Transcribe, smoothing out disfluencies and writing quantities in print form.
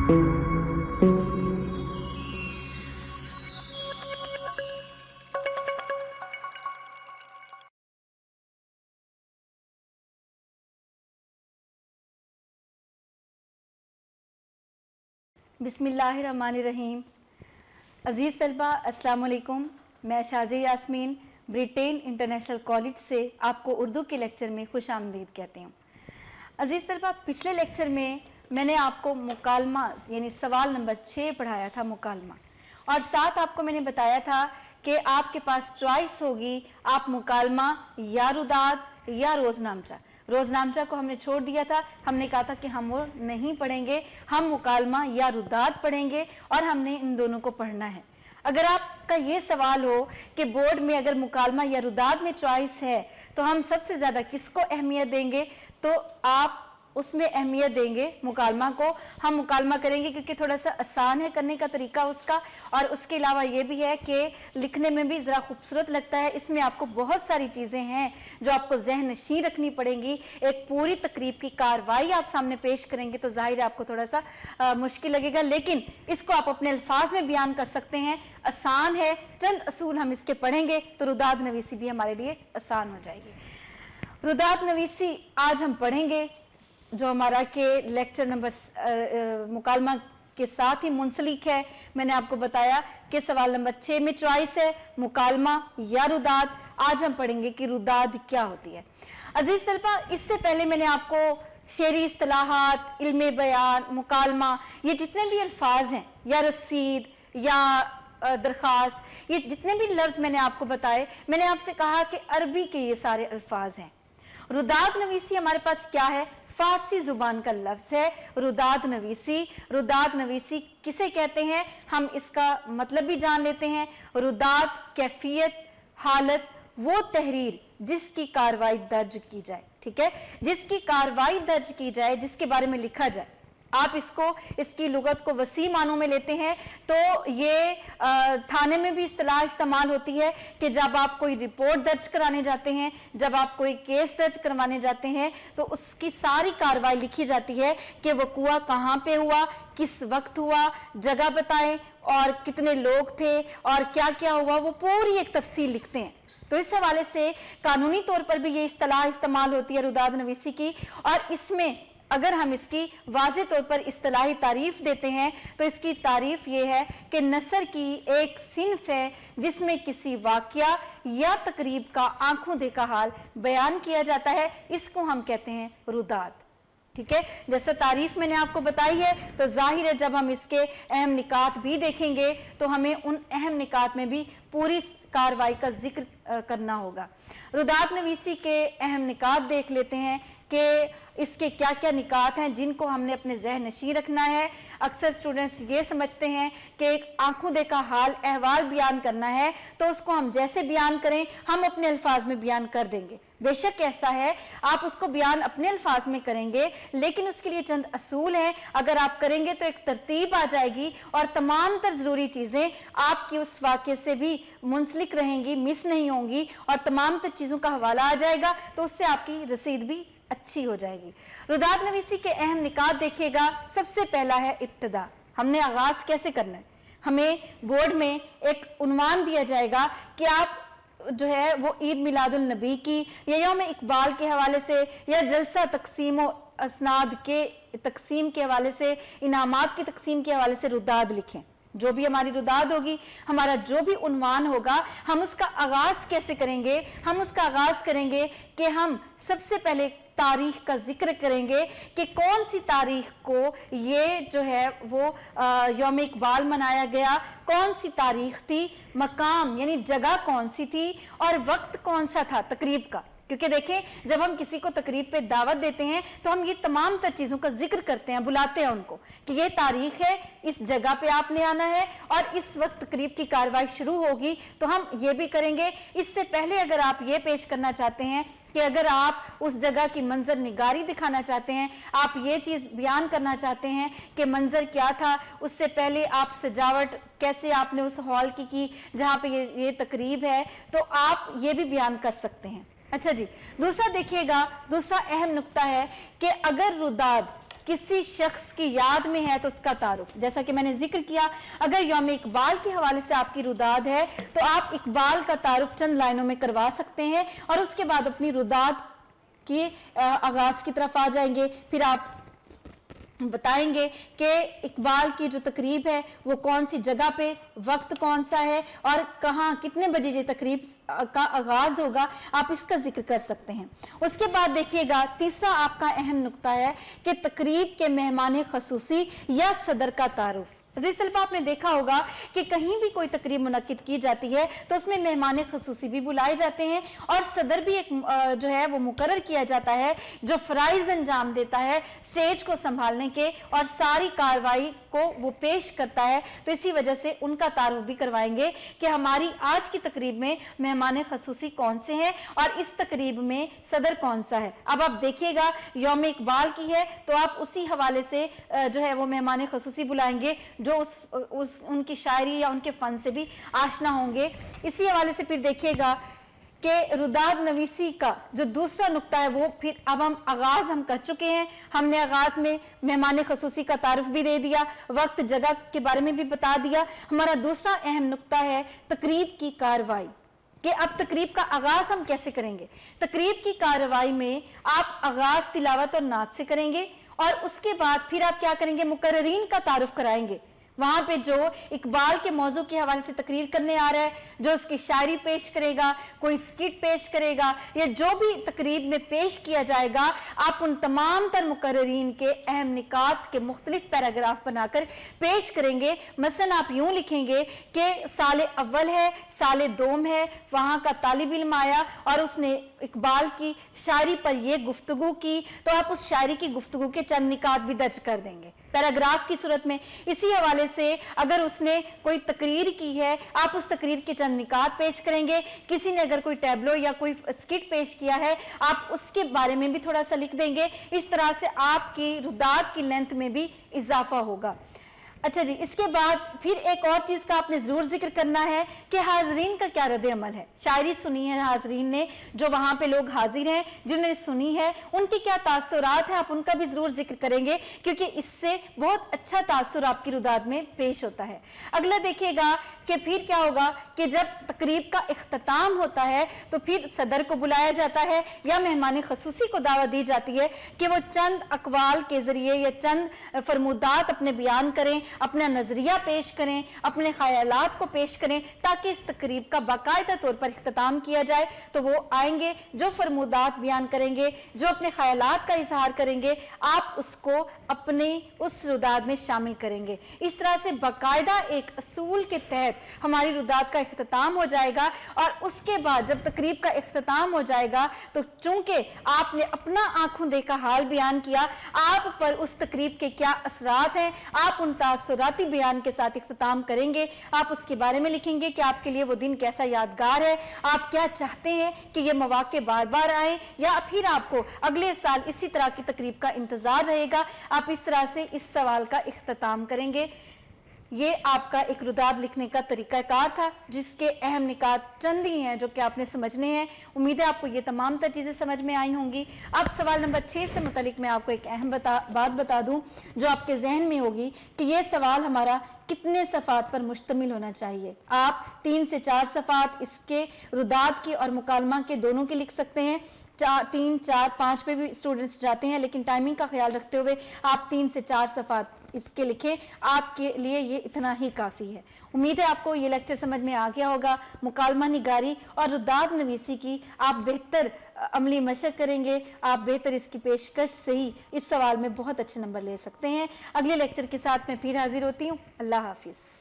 बिस्मिल्लाहिर्रहमानिर्रहीम। अज़ीज़ तलबा, अस्सलाम वालेकुम। मैं शाज़ी यास्मीन ब्रिटेन इंटरनेशनल कॉलेज से आपको उर्दू के लेक्चर में खुश आमदीद कहती हूँ। अज़ीज़ तलबा, पिछले लेक्चर में मैंने आपको मुकालमा यानी सवाल नंबर 6 पढ़ाया था, मुकालमा, और साथ आपको मैंने बताया था कि आपके पास चॉइस होगी, आप मुकालमा या रुदाद या रोज़नामचा। रोज़नामचा को हमने छोड़ दिया था, हमने कहा था कि हम वो नहीं पढ़ेंगे, हम मुकालमा या रुदाद पढ़ेंगे और हमने इन दोनों को पढ़ना है। अगर आपका ये सवाल हो कि बोर्ड में अगर मुकालमा या रुदाद में चॉइस है तो हम सबसे ज़्यादा किसको अहमियत देंगे, तो आप उसमें अहमियत देंगे मुकालमा को। हम मुकालमा करेंगे क्योंकि थोड़ा सा आसान है करने का तरीका उसका, और उसके अलावा ये भी है कि लिखने में भी ज़रा खूबसूरत लगता है। इसमें आपको बहुत सारी चीज़ें हैं जो आपको जहन नशीं रखनी पड़ेंगी। एक पूरी तकरीब की कार्रवाई आप सामने पेश करेंगे तो जाहिर है आपको थोड़ा सा मुश्किल लगेगा, लेकिन इसको आप अपने अल्फाज में बयान कर सकते हैं। आसान है, चंद असूल हम इसके पढ़ेंगे तो रुदाद नवीसी भी हमारे लिए आसान हो जाएगी। रुदाद नवीसी आज हम पढ़ेंगे जो हमारा के लेक्चर नंबर मुकालमा के साथ ही मुंसलिक है। मैंने आपको बताया कि सवाल नंबर 6 में चॉइस है मुकालमा या रुदाद। आज हम पढ़ेंगे कि रुदाद क्या होती है। अजीज तलबा, इससे पहले मैंने आपको शेरी इस्तिलाहात, इल्मे बयान, मुकालमा, ये जितने भी अल्फाज हैं, या रसीद या दरख्वास्त, ये जितने भी लफ्ज़ मैंने आपको बताए, मैंने आपसे कहा कि अरबी के ये सारे अल्फाज हैं। रुदाद नवीसी हमारे पास क्या है? फारसी जुबान का लफ्ज़ है रुदाद नवीसी। रुदाद नवीसी किसे कहते हैं हम इसका मतलब भी जान लेते हैं। रुदाद कैफियत, हालत, वो तहरीर जिसकी कार्रवाई दर्ज की जाए, ठीक है, जिसकी कार्रवाई दर्ज की जाए, जिसके बारे में लिखा जाए। आप इसकी लुगत को वसी मानों में लेते हैं तो ये थाने में भी इस्तिलाह इस्तेमाल होती है कि जब आप कोई रिपोर्ट दर्ज कराने जाते हैं, जब आप कोई केस दर्ज करवाने जाते हैं तो उसकी सारी कार्रवाई लिखी जाती है कि वक़ुआ कहाँ पे हुआ, किस वक्त हुआ, जगह बताएं और कितने लोग थे और क्या क्या हुआ, वो पूरी एक तफसील लिखते हैं। तो इस हवाले से कानूनी तौर पर भी ये इस्तिलाह इस्तेमाल होती है रुदाद नवीसी की। और इसमें अगर हम इसकी वाज़े तौर पर इस्तिलाही तारीफ देते हैं तो इसकी तारीफ ये है कि नसर की एक सिन्फ है जिसमें किसी वाक़या या तकरीब का आंखों देखा हाल बयान किया जाता है, इसको हम कहते हैं रुदाद। ठीक है, जैसे तारीफ मैंने आपको बताई है तो जाहिर है जब हम इसके अहम निकात भी देखेंगे तो हमें उन अहम निकात में भी पूरी कार्रवाई का जिक्र करना होगा। रुदाद नवीसी के अहम निकात देख लेते हैं कि इसके क्या क्या निकात हैं जिनको हमने अपने जहन नशीं रखना है। अक्सर स्टूडेंट्स ये समझते हैं कि एक आंखों देखा हाल अहवाल बयान करना है तो उसको हम जैसे बयान करें हम अपने अल्फाज में बयान कर देंगे। बेशक ऐसा है, आप उसको बयान अपने अल्फाज में करेंगे, लेकिन उसके लिए चंद असूल हैं। अगर आप करेंगे तो एक तरतीब आ जाएगी और तमाम तर ज़रूरी चीज़ें आपकी उस वाक़े से भी मुंसलिक रहेंगी, मिस नहीं होंगी और तमाम तर चीज़ों का हवाला आ जाएगा, तो उससे आपकी रसीद भी अच्छी हो जाएगी। रुदाद नवीसी के अहम निकात देखिएगा। सबसे पहला है इब्तिदा। हमने आगाज कैसे करना है। हमें बोर्ड में एक उन्वान दिया जाएगा कि आप जो है वो ईद मिलादुल नबी की या यौम इकबाल के हवाले से या जलसा तकसीम असनाद के तकसीम के हवाले से, इनामात की तकसीम के हवाले से रुदाद लिखें। जो भी हमारी रुदाद होगी, हमारा जो भी उन्वान होगा, हम उसका आगाज कैसे करेंगे? हम उसका आगाज करेंगे कि हम सबसे पहले तारीख का जिक्र करेंगे कि कौन सी तारीख को ये जो है वो यौम इकबाल मनाया गया, कौन सी तारीख थी, मकाम यानी जगह कौन सी थी और वक्त कौन सा था तकरीब का। क्योंकि देखें जब हम किसी को तकरीब पे दावत देते हैं तो हम ये तमाम तर चीज़ों का जिक्र करते हैं, बुलाते हैं उनको कि ये तारीख है, इस जगह पे आपने आना है और इस वक्त तकरीब की कार्रवाई शुरू होगी, तो हम ये भी करेंगे। इससे पहले अगर आप ये पेश करना चाहते हैं कि अगर आप उस जगह की मंजर निगारी दिखाना चाहते हैं, आप ये चीज़ बयान करना चाहते हैं कि मंजर क्या था, उससे पहले आप सजावट कैसे आपने उस हॉल की जहाँ पे ये तकरीब है, तो आप ये भी बयान कर सकते हैं। अच्छा जी, दूसरा देखिएगा, दूसरा अहम नुक्ता है कि अगर रुदाद किसी शख्स की याद में है तो उसका तारुफ, जैसा कि मैंने जिक्र किया, अगर यौम इकबाल के हवाले से आपकी रुदाद है तो आप इकबाल का तारुफ चंद लाइनों में करवा सकते हैं और उसके बाद अपनी रुदाद के आगाज की तरफ आ जाएंगे। फिर आप बताएंगे कि इकबाल की जो तकरीब है वो कौन सी जगह पे, वक्त कौन सा है और कहाँ कितने बजे ये तकरीब का आगाज होगा, आप इसका जिक्र कर सकते हैं। उसके बाद देखिएगा तीसरा आपका अहम नुक्ता है कि तकरीब के मेहमान खसूसी या सदर का तारुफ। अजीज तलबा, आपने देखा होगा कि कहीं भी कोई तकरीब मुनक्किद की जाती है तो उसमें मेहमान खसूसी भी बुलाए जाते हैं और सदर भी एक जो है वो मुकर्रर किया जाता है जो फराइज अंजाम देता है स्टेज को संभालने के और सारी कार्रवाई को वो पेश करता है। तो इसी वजह से उनका तारुफ भी करवाएंगे कि हमारी आज की तकरीब में मेहमान खसूसी कौन से हैं और इस तकरीब में सदर कौन सा है। अब आप देखिएगा यौम इकबाल की है तो आप उसी हवाले से जो है वो मेहमान खसूसी बुलाएंगे जो उनकी शायरी या उनके फन से भी आशना होंगे। इसी हवाले से फिर देखिएगा कि रुदाद नवीसी का जो दूसरा नुक्ता है वो फिर अब हम कर चुके हैं। हमने आगाज में मेहमान खसूसी का तारुफ भी दे दिया, वक्त जगह के बारे में भी बता दिया। हमारा दूसरा अहम नुक्ता है तकरीब की कार्रवाई कि अब तकरीब का आगाज हम कैसे करेंगे। तकरीब की कार्रवाई में आप आगाज तिलावत और नात से करेंगे और उसके बाद फिर आप क्या करेंगे, मुकर्ररीन का तारुफ कराएंगे। वहां पे जो इकबाल के मौजू के हवाले से तकरीर करने आ रहा है, जो उसकी शायरी पेश करेगा, कोई स्किट पेश करेगा या जो भी तकरीब में पेश किया जाएगा, आप उन तमाम तर मुकर्ररीन के अहम निकात के मुख्तलिफ पैराग्राफ बनाकर पेश करेंगे। मसलन आप यूं लिखेंगे कि साल अव्वल है, साल दोम है, वहां का तालिब इल्म आया और उसने इकबाल की शायरी पर यह गुफ्तगू की, तो आप उस शायरी की गुफ्तगू के चंद निकात भी दर्ज कर देंगे पैराग्राफ की सूरत में। इसी हवाले से अगर उसने कोई तकरीर की है, आप उस तकरीर के चंद निकात पेश करेंगे। किसी ने अगर कोई टैबलो या कोई स्किट पेश किया है, आप उसके बारे में भी थोड़ा सा लिख देंगे। इस तरह से आपकी रुदात की लेंथ में भी इजाफा होगा। अच्छा जी, इसके बाद फिर एक और चीज का आपने जरूर जिक्र करना है कि हाजरीन का क्या रद्द अमल है। शायरी सुनी है हाजरीन ने, जो वहां पे लोग हाजिर हैं जिन्होंने सुनी है, उनके क्या तासुरात हैं, आप उनका भी जरूर जिक्र करेंगे क्योंकि इससे बहुत अच्छा तासुर आपकी रुदात में पेश होता है। अगला देखिएगा कि फिर क्या होगा कि जब तकरीब का इख्तिताम होता है तो फिर सदर को बुलाया जाता है या मेहमान खसूसी को दावत दी जाती है कि वो चंद अकवाल के जरिए या चंद फरमुदात अपने बयान करें, अपना नजरिया पेश करें, अपने ख्यालात को पेश करें ताकि इस तकरीब का बाकायदा तौर पर इख्तिताम किया जाए। तो वो आएंगे, जो फरमुदात बयान करेंगे, जो अपने ख्यालात का इजहार करेंगे, आप उसको अपने उस रुदात में शामिल करेंगे। इस तरह से बाकायदा एक असूल के तहत हमारी रुदात का इख्तिताम हो जाएगा और उसके बाद जब तकरीब का इख्तिताम हो जाएगा तो चूंकि आपने अपना आंखों देखा हाल बयान किया, आप पर उस तकरीब के क्या असरात हैं, आप उन तासुराती बयान के साथ इख्तिताम करेंगे। आप उसके बारे में लिखेंगे कि आपके लिए वो दिन कैसा यादगार है, आप क्या चाहते हैं कि ये मौके बार बार आए या फिर आपको अगले साल इसी तरह की तकरीब का इंतजार रहेगा। आप इस तरह से इस सवाल का इख्तिताम करेंगे। ये आपका एक रुदात लिखने का तरीकाकार था जिसके अहम निकात चंद ही हैं जो कि आपने समझने हैं। उम्मीद है आपको ये तमाम तर चीज़ें समझ में आई होंगी। अब सवाल नंबर 6 से मुतालिक मैं आपको एक अहम बात बता दूं जो आपके जहन में होगी कि ये सवाल हमारा कितने सफ़ात पर मुश्तमिल होना चाहिए। आप 3 से 4 सफ़ात इसके रुदात की और मुकालमा के दोनों के लिख सकते हैं। 3, 4, 5 पे भी स्टूडेंट्स जाते हैं, लेकिन टाइमिंग का ख्याल रखते हुए आप 3 से 4 सफ़ात इसके लिखें, आपके लिए ये इतना ही काफ़ी है। उम्मीद है आपको ये लेक्चर समझ में आ गया होगा। मुकालमा निगारी और रुदाद नवीसी की आप बेहतर अमली मशक करेंगे, आप बेहतर इसकी पेशकश से ही इस सवाल में बहुत अच्छे नंबर ले सकते हैं। अगले लेक्चर के साथ मैं फिर हाजिर होती हूँ। अल्लाह हाफिज़।